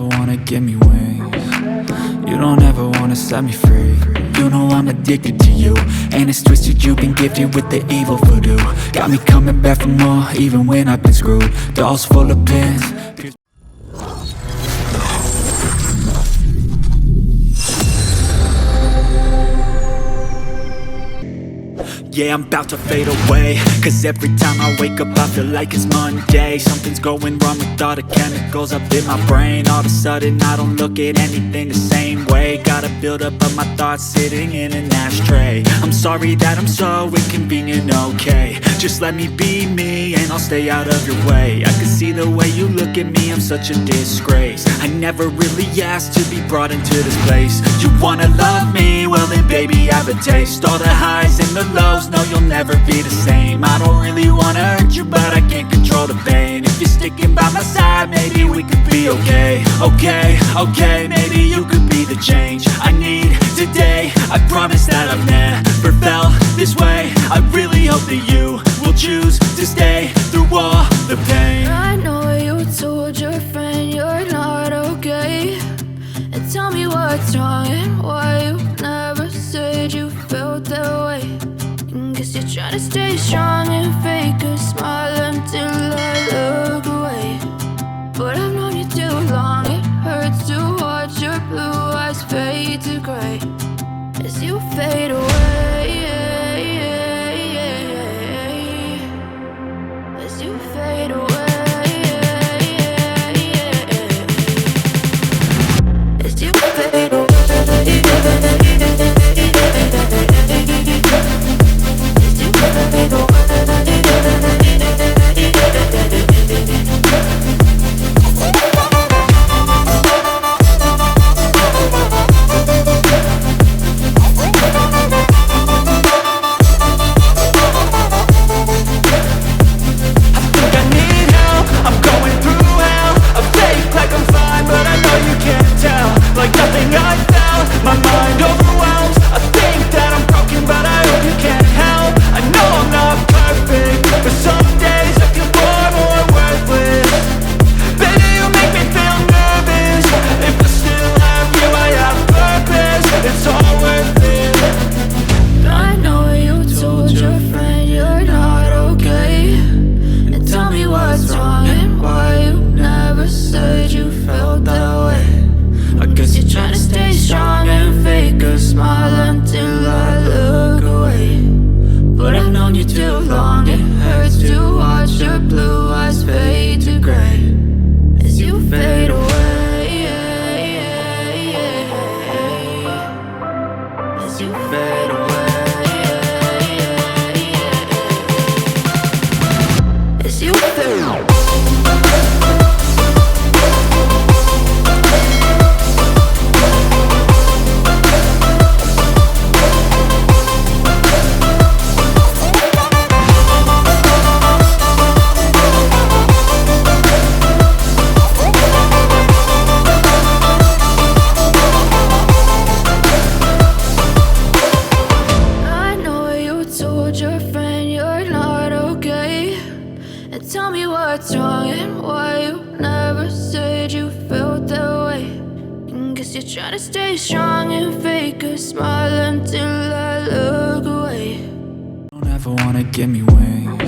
ever wanna give me wings. You don't ever wanna set me free. You know I'm addicted to you, and it's twisted, you've been gifted with the evil voodoo. Got me coming back for more, even when I've been screwed. Dolls full of pins. Yeah, I'm about to fade away, cause every time I wake up I feel like it's Monday. Something's going wrong with all the chemicals up in my brain. All of a sudden I don't look at anything the same way. Got a buildup of my thoughts sitting in an ashtray. I'm sorry that I'm so inconvenient, okay. Just let me be me and I'll stay out of your way. I can see the way you look at me, I'm such a disgrace. I never really asked to be brought into this place. You wanna love me? Well then baby I have a taste. All the highs and the lows, no, you'll never be the same. I don't really wanna hurt you, but I can't control the pain. If you're sticking by my side, maybe we could be okay. Okay, maybe you could be the change I need today. I promise that I've never felt this way. I really hope that you will choose to stay through all the pain. I know you told your friend you're not okay, and tell me what's wrong and why you never said you felt that way. Guess you're trying to stay strong and fake a smile until I look away. But I've known you too long, it hurts to watch your blue eyes fade to gray as you fade away. As you fade away. As you fade away. Try to stay strong and fake a smile until I look away. You don't ever wanna give me wings.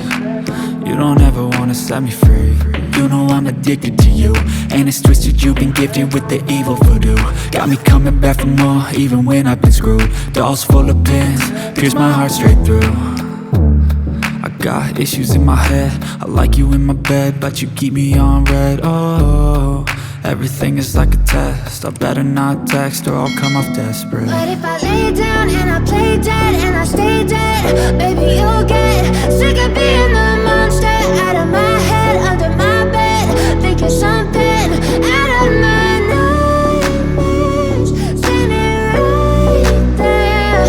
You don't ever wanna set me free. You know I'm addicted to you, and it's twisted, you've been gifted with the evil voodoo. Got me coming back for more, even when I've been screwed. Dolls full of pins, pierce my heart straight through. I got issues in my head, I like you in my bed, but you keep me on red. Oh, everything is like a test. I better not text or I'll come off desperate. But if I lay down and I play dead and I stay dead, baby you'll get sick of being the monster out of my head, under my bed, thinking something out of my nightmares, standing right there.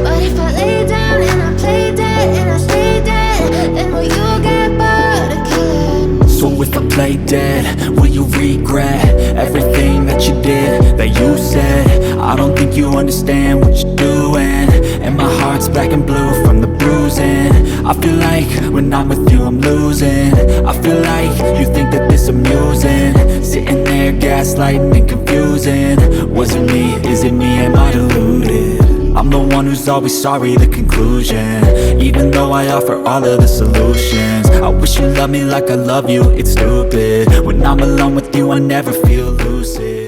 But if I lay down and I play dead and I stay dead, then will you get bored of killing me? So if I play dead, will you regret everything that you did, that you said? I don't think you understand what you're doing, and my heart's black and blue from the bruising. I feel like when I'm with you I'm losing. I feel like you think that this amusing, sitting there gaslighting and confusing. Was it me? Is it me? Am I deluded? I'm the one who's always sorry, the conclusion. Even though I offer all of the solutions, I wish you loved me like I love you, it's stupid. When I'm alone with you I never feel lucid.